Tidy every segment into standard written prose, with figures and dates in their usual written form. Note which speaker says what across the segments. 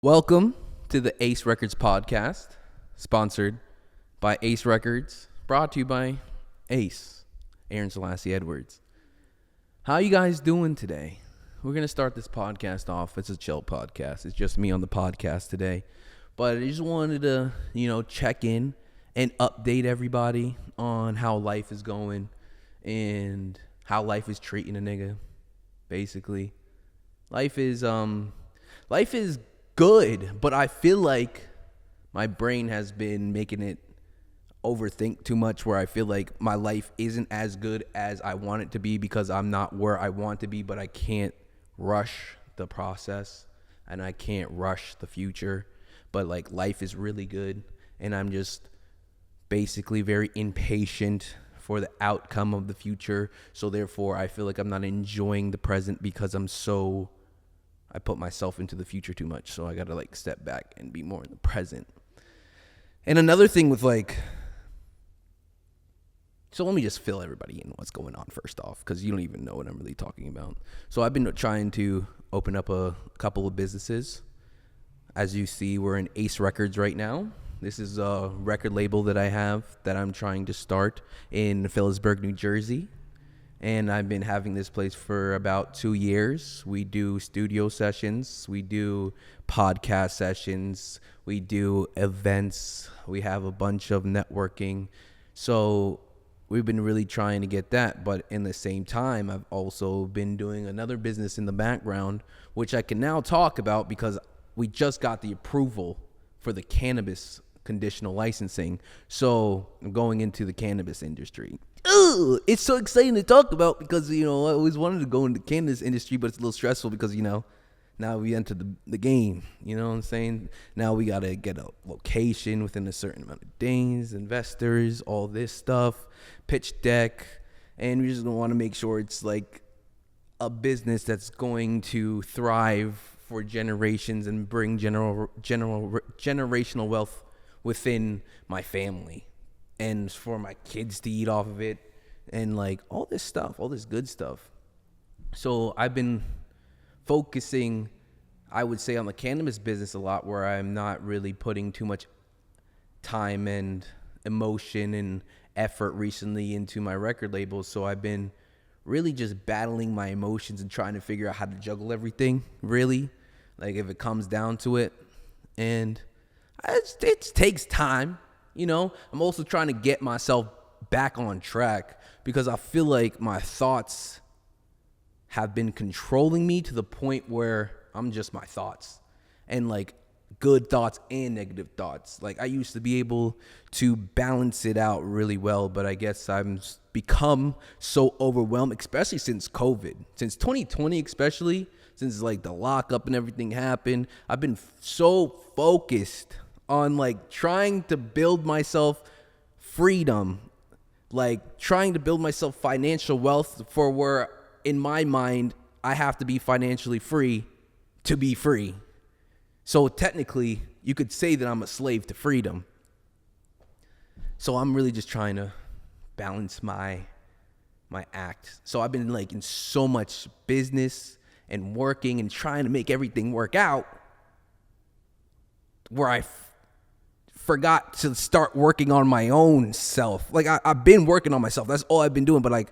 Speaker 1: Welcome to the Ace Records Podcast, sponsored by Ace Records, brought to you by Ace, Aaron Selassie Edwards. How you guys doing today? We're going to start this podcast off. It's a chill podcast. It's just me on the podcast today. But I just wanted to, check in and update everybody on how life is going and how life is treating a nigga, basically. Life is good, but I feel like my brain has been making it overthink too much, where I feel like my life isn't as good as I want it to be because I'm not where I want to be, but I can't rush the process and I can't rush the future. But like, life is really good and I'm just basically very impatient for the outcome of the future. So therefore I feel like I'm not enjoying the present because I put myself into the future too much. So I got to step back and be more in the present. And another thing with so let me just fill everybody in what's going on first off, because you don't even know what I'm really talking about. So I've been trying to open up a couple of businesses. As you see, we're in Ase Records right now. This is a record label that I have that I'm trying to start in Phillipsburg, New Jersey. And I've been having this place for about 2 years. We do studio sessions. We do podcast sessions. We do events. We have a bunch of networking. So we've been really trying to get that. But in the same time, I've also been doing another business in the background, which I can now talk about because we just got the approval for the cannabis conditional licensing. So I'm going into the cannabis industry. It's so exciting to talk about because, I always wanted to go into the cannabis industry, but it's a little stressful because, now we enter the game, you know what I'm saying? Now we got to get a location within a certain amount of days, investors, all this stuff, pitch deck, and we just want to make sure it's like a business that's going to thrive for generations and bring generational wealth within my family and for my kids to eat off of it and all this stuff, all this good stuff. So I've been focusing, I would say, on the cannabis business a lot, where I'm not really putting too much time and emotion and effort recently into my record label. So I've been really just battling my emotions and trying to figure out how to juggle everything, really, if it comes down to it. And it takes time. I'm also trying to get myself back on track because I feel like my thoughts have been controlling me to the point where I'm just my thoughts, and good thoughts and negative thoughts. I used to be able to balance it out really well, but I guess I've become so overwhelmed, especially since COVID, since 2020, especially since the lockup and everything happened. I've been so focused on trying to build myself freedom, trying to build myself financial wealth, for where in my mind I have to be financially free to be free. So technically you could say that I'm a slave to freedom. So I'm really just trying to balance my act. So I've been in so much business and working and trying to make everything work out, where I forgot to start working on my own self. I've been working on myself. That's all I've been doing. But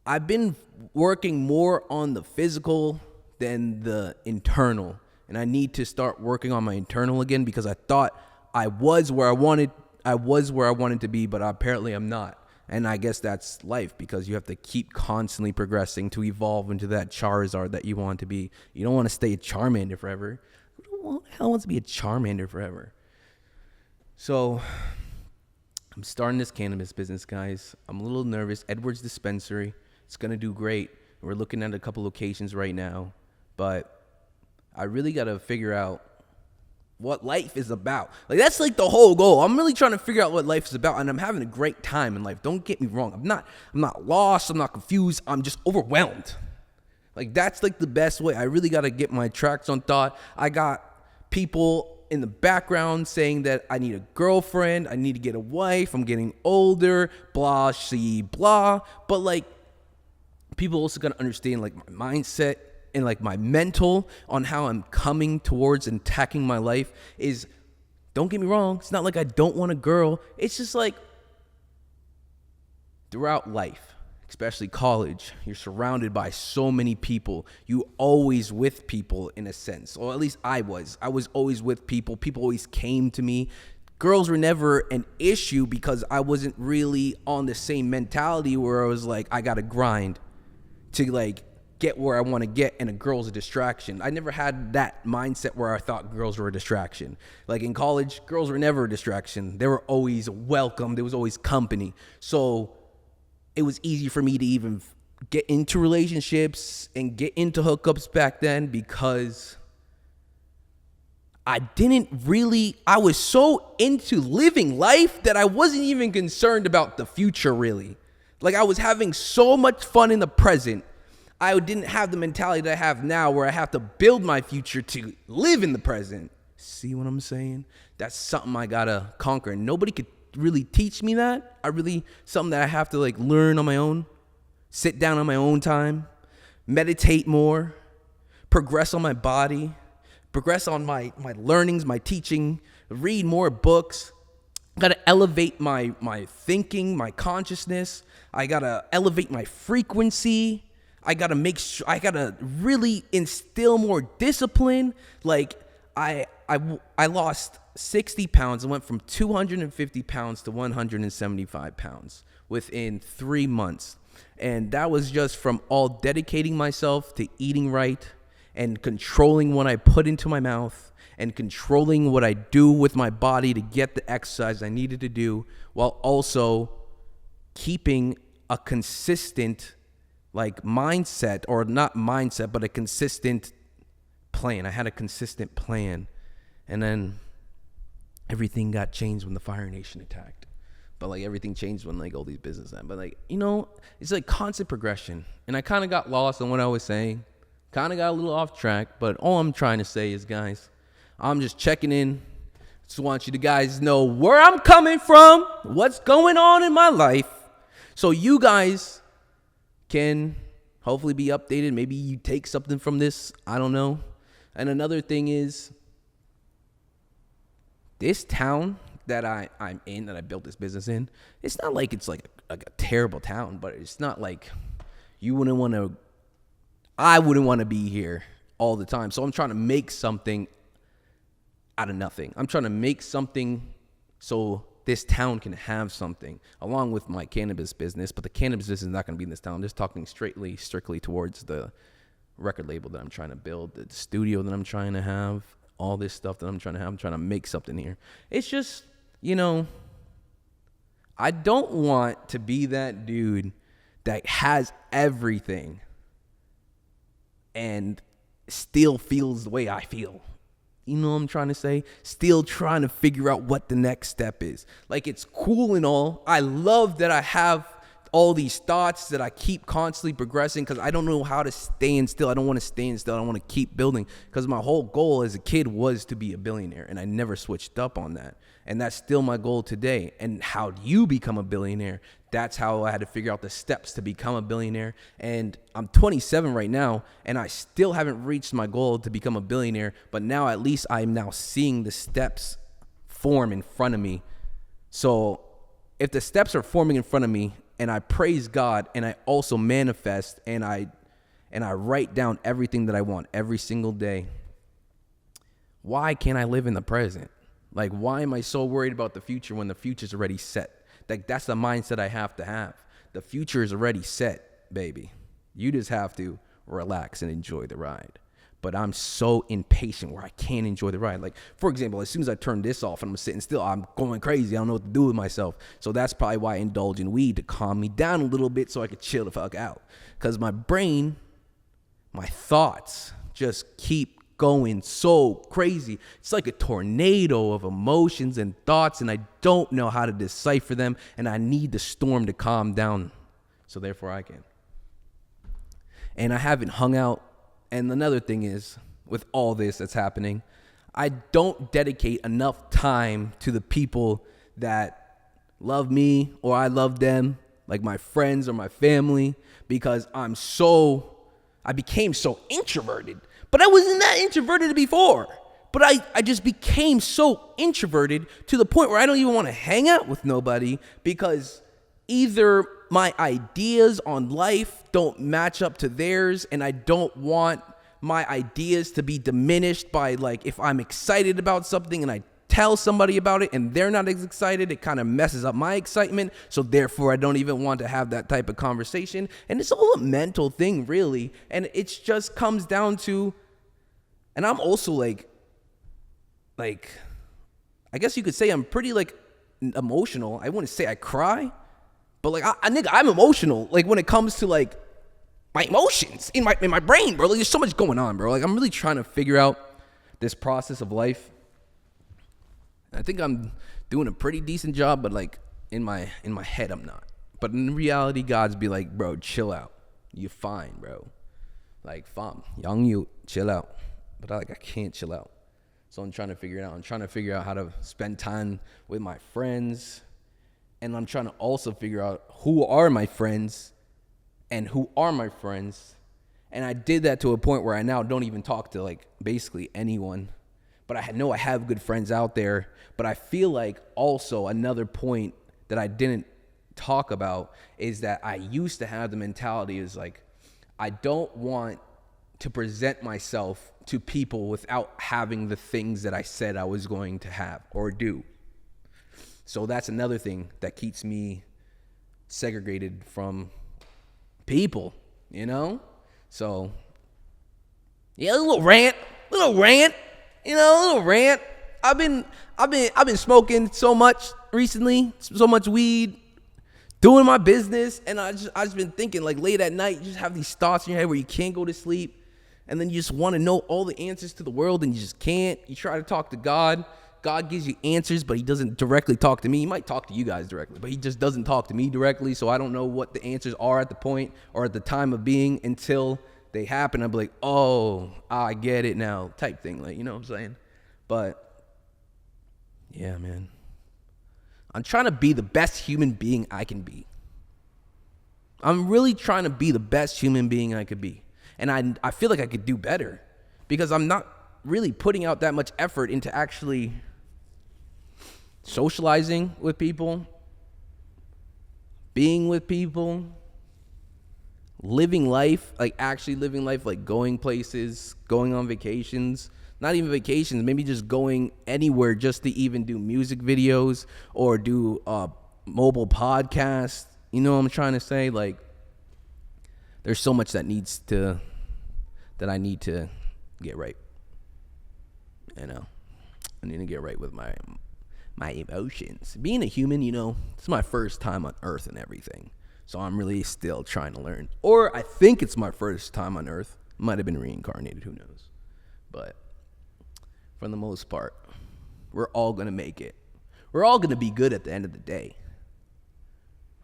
Speaker 1: I've been working more on the physical than the internal. And I need to start working on my internal again, because I thought I was where I wanted to be, but apparently I'm not. And I guess that's life, because you have to keep constantly progressing to evolve into that Charizard that you want to be. You don't want to stay a Charmander forever. Who the hell wants to be a Charmander forever? So I'm starting this cannabis business, guys. I'm a little nervous. Edwards Dispensary, it's going to do great. We're looking at a couple locations right now, but I really got to figure out what life is about. That's the whole goal. I'm really trying to figure out what life is about, and I'm having a great time in life. Don't get me wrong. I'm not lost. I'm not confused. I'm just overwhelmed. That's the best way. I really got to get my tracks on thought. I got people in the background saying that I need a girlfriend, I need to get a wife, I'm getting older, blah, she, blah. But people also got to understand my mindset and like my mental on how I'm coming towards and attacking my life is, don't get me wrong, it's not like I don't want a girl. It's just like throughout life, especially college, you're surrounded by so many people. You always with people in a sense, or at least I was always with people. People always came to me. Girls were never an issue because I wasn't really on the same mentality where I was like, I gotta grind to like get where I want to get, and a girl's a distraction. I never had that mindset where I thought girls were a distraction. Like in college, girls were never a distraction. They were always welcome. There was always company. So it was easy for me to even get into relationships and get into hookups back then because I was so into living life that I wasn't even concerned about the future really. Like I was having so much fun in the present. I didn't have the mentality that I have now where I have to build my future to live in the present. See what I'm saying? That's something I gotta conquer. And nobody could really teach me that. Something that I have to like learn on my own, sit down on my own time, meditate more, progress on my body, progress on my learnings, my teaching, read more books. I gotta elevate my thinking, my consciousness. I gotta elevate my frequency. I gotta really instill more discipline. Like I lost 60 pounds and went from 250 pounds to 175 pounds within 3 months. And that was just from all dedicating myself to eating right and controlling what I put into my mouth and controlling what I do with my body to get the exercise I needed to do, while also keeping a consistent like mindset, or not mindset, but a consistent plan. I had a consistent plan. And then everything got changed when the Fire Nation attacked. But like everything changed when like all these business happened. But like, it's like constant progression. And I kind of got lost on what I was saying. Kind of got a little off track. But all I'm trying to say is, guys, I'm just checking in. Just want you to guys know where I'm coming from, what's going on in my life, so you guys can hopefully be updated. Maybe you take something from this. I don't know. And another thing is, this town that I'm in, that I built this business in, it's not like it's like a terrible town, but it's not like I wouldn't want to be here all the time. So I'm trying to make something out of nothing. I'm trying to make something so this town can have something, along with my cannabis business. But the cannabis business is not going to be in this town. I'm just talking strictly towards the record label that I'm trying to build, the studio that I'm trying to have, all this stuff that I'm trying to have. I'm trying to make something here. It's just, I don't want to be that dude that has everything and still feels the way I feel. You know what I'm trying to say? Still trying to figure out what the next step is. Like, it's cool and all. I love that I have all these thoughts that I keep constantly progressing, because I don't know how to stand still. I don't want to stand still. I want to keep building, because my whole goal as a kid was to be a billionaire, and I never switched up on that. And that's still my goal today. And how do you become a billionaire? That's how I had to figure out the steps to become a billionaire. And I'm 27 right now, and I still haven't reached my goal to become a billionaire. But now at least I'm now seeing the steps form in front of me. So if the steps are forming in front of me, and I praise God, and I also manifest, and I write down everything that I want every single day, why can't I live in the present? Like, why am I so worried about the future when the future's already set? Like, that's the mindset I have to have. The future is already set, baby. You just have to relax and enjoy the ride. But I'm so impatient where I can't enjoy the ride. Like, for example, as soon as I turn this off and I'm sitting still, I'm going crazy. I don't know what to do with myself. So that's probably why I indulge in weed, to calm me down a little bit so I could chill the fuck out. Because my brain, my thoughts just keep going so crazy. It's like a tornado of emotions and thoughts, and I don't know how to decipher them, and I need the storm to calm down so therefore I can. And I haven't hung out. And another thing is, with all this that's happening, I don't dedicate enough time to the people that love me or I love them, like my friends or my family, because I became so introverted. But I wasn't that introverted before. But I just became so introverted to the point where I don't even want to hang out with nobody because either my ideas on life don't match up to theirs, and I don't want my ideas to be diminished by, like, if I'm excited about something and I tell somebody about it and they're not as excited, it kind of messes up my excitement. So therefore, I don't even want to have that type of conversation. And it's all a mental thing, really. And it just comes down to, and I'm also like, I guess you could say I'm pretty, like, emotional. I wouldn't say I cry, but, like, I'm emotional. Like, when it comes to, like, my emotions in my brain, bro. Like, there's so much going on, bro. Like, I'm really trying to figure out this process of life. I think I'm doing a pretty decent job, but, like, in my head, I'm not. But in reality, God's be like, bro, chill out. You're fine, bro. Like, fam, young you, chill out. But I can't chill out. So I'm trying to figure it out. I'm trying to figure out how to spend time with my friends. And I'm trying to also figure out who are my friends and who are my friends. And I did that to a point where I now don't even talk to, like, basically anyone. But I know I have good friends out there. But I feel like also another point that I didn't talk about is that I used to have the mentality is like, I don't want to present myself to people without having the things that I said I was going to have or do. So that's another thing that keeps me segregated from people, you know? So, yeah, a little rant, you know, a little rant. I've been smoking so much recently, so much weed, doing my business, and I just been thinking, like, late at night, you just have these thoughts in your head where you can't go to sleep, and then you just want to know all the answers to the world, and you just can't. You try to talk to God. God gives you answers, but he doesn't directly talk to me. He might talk to you guys directly, but he just doesn't talk to me directly, so I don't know what the answers are at the point or at the time of being until they happen. I'll be like, oh, I get it now, type thing, like, you know what I'm saying? But, yeah, man. I'm trying to be the best human being I can be. I'm really trying to be the best human being I could be. And I feel like I could do better because I'm not really putting out that much effort into actually socializing with people, being with people, living life, like actually living life, like going places, going on vacations, not even vacations, maybe just going anywhere just to even do music videos or do mobile podcasts. You know what I'm trying to say? Like, there's so much that I need to get right. You know, I need to get right with my emotions. Being a human, you know, it's my first time on Earth and everything. So I'm really still trying to learn. Or I think it's my first time on Earth. Might have been reincarnated, who knows. But for the most part, we're all going to make it. We're all going to be good at the end of the day.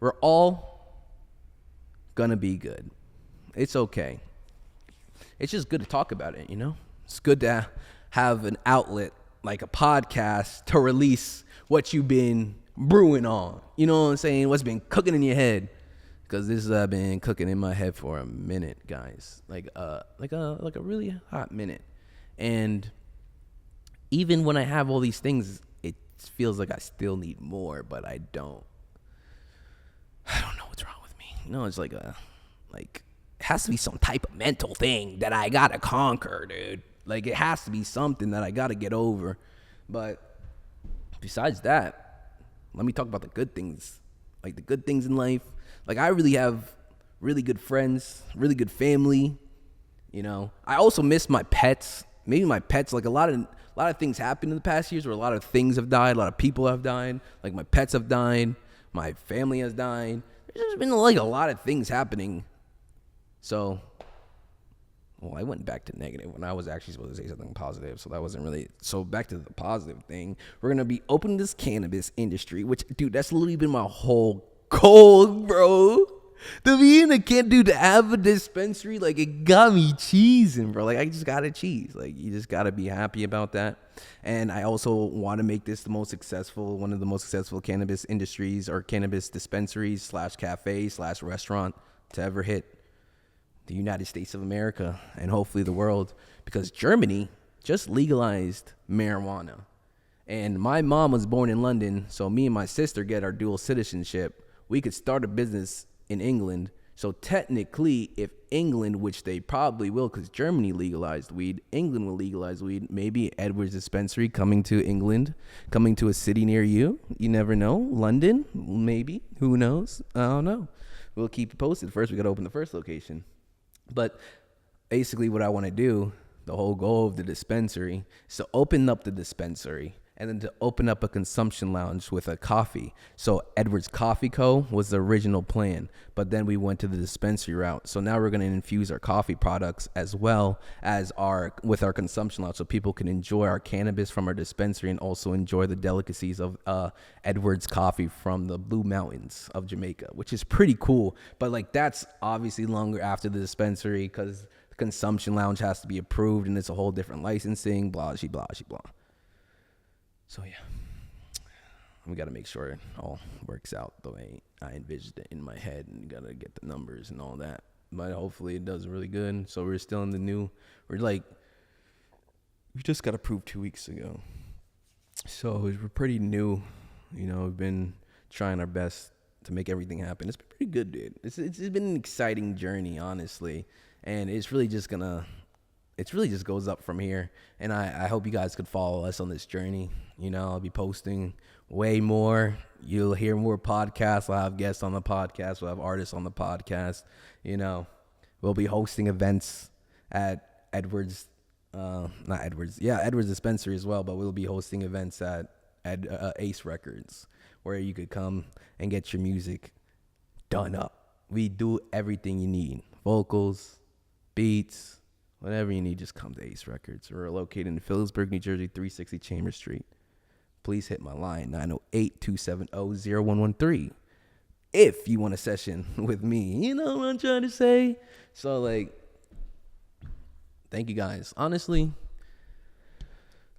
Speaker 1: We're all going to be good. It's okay. It's just good to talk about it, you know? It's good to have an outlet like a podcast to release what you've been brewing on. You know what I'm saying? What's been cooking in your head. Because this has been cooking in my head for a minute, guys. Like a really hot minute. And even when I have all these things, it feels like I still need more, but I don't. I don't know what's wrong with me. You know, it's like it has to be some type of mental thing that I gotta conquer, dude. Like, it has to be something that I gotta get over. But besides that, let me talk about the good things. Like, the good things in life. Like, I really have really good friends, really good family. You know, I also miss my pets. Maybe my pets, like, a lot of things happened in the past years where a lot of things have died, a lot of people have died. Like, my pets have died, my family has died. There's just been, like, a lot of things happening. So, well, I went back to negative when I was actually supposed to say something positive, so that wasn't really. So back to the positive thing, we're gonna be opening this cannabis industry, which, dude, that's literally been my whole goal, bro. To be in a dude, to have a dispensary, like, it got me cheesing, bro. Like, I just gotta cheese. Like, you just gotta be happy about that. And I also want to make this one of the most successful cannabis industries or cannabis dispensaries /cafe/restaurant to ever hit the United States of America and hopefully the world, because Germany just legalized marijuana. And my mom was born in London, so me and my sister get our dual citizenship. We could start a business in England. So technically, if England, which they probably will, because Germany legalized weed, England will legalize weed. Maybe Edwards Dispensary coming to England, coming to a city near you. You never know. London, maybe. Who knows? I don't know. We'll keep you posted. First, we got to open the first location. But basically what I want to do, the whole goal of the dispensary, is to open up the dispensary and then to open up a consumption lounge with a coffee. So Edwards Coffee Co. was the original plan, but then we went to the dispensary route. So now we're going to infuse our coffee products as well as with our consumption lounge, so people can enjoy our cannabis from our dispensary and also enjoy the delicacies of Edwards Coffee from the Blue Mountains of Jamaica, which is pretty cool. But like that's obviously longer after the dispensary because the consumption lounge has to be approved and it's a whole different licensing, blah, blah, blah. So yeah, we got to make sure it all works out the way I envisioned it in my head, and got to get the numbers and all that. But hopefully it does really good. So we're still in we just got approved 2 weeks ago. So we're pretty new. You know, we've been trying our best to make everything happen. It's been pretty good, dude. It's been an exciting journey, honestly. And it really just goes up from here. And I hope you guys could follow us on this journey. You know, I'll be posting way more. You'll hear more podcasts. I'll have guests on the podcast. We'll have artists on the podcast. You know, we'll be hosting events at Edwards Dispensary as well. But we'll be hosting events at Ase Records, where you could come and get your music done up. We do everything you need. Vocals, beats, whatever you need, just come to Ase Records. We're located in Phillipsburg, New Jersey, 360 Chambers Street. Please hit my line, 908-270-0113. If you want a session with me, you know what I'm trying to say? So, like, thank you guys. Honestly,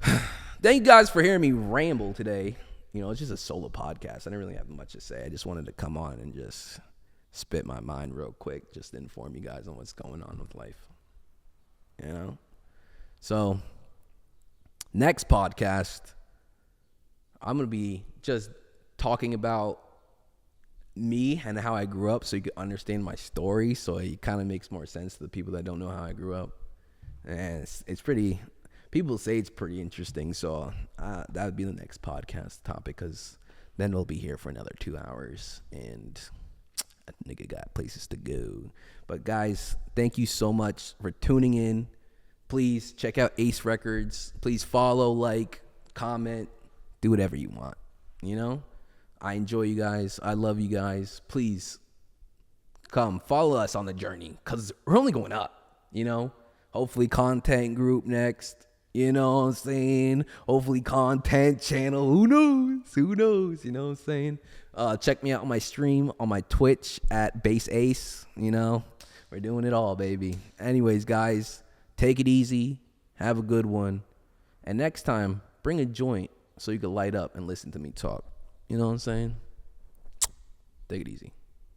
Speaker 1: thank you guys for hearing me ramble today. You know, it's just a solo podcast. I didn't really have much to say. I just wanted to come on and just spit my mind real quick, just to inform you guys on what's going on with life. You know? So, next podcast, I'm going to be just talking about me and how I grew up so you can understand my story, so it kind of makes more sense to the people that don't know how I grew up. And it's pretty, people say it's pretty interesting, so that would be the next podcast topic, because then we'll be here for another 2 hours, and a nigga got places to go. But guys, thank you so much for tuning in. Please check out Ase Records. Please follow, like, comment, do whatever you want. You know, I enjoy you guys. I love you guys. Please come follow us on the journey, because we're only going up. You know, hopefully content group next. You know what I'm saying? Hopefully content channel. Who knows? You know what I'm saying? Check me out on my stream on my Twitch at Base Ace. You know, we're doing it all, baby. Anyways, guys, take it easy. Have a good one. And next time, bring a joint so you can light up and listen to me talk. You know what I'm saying? Take it easy.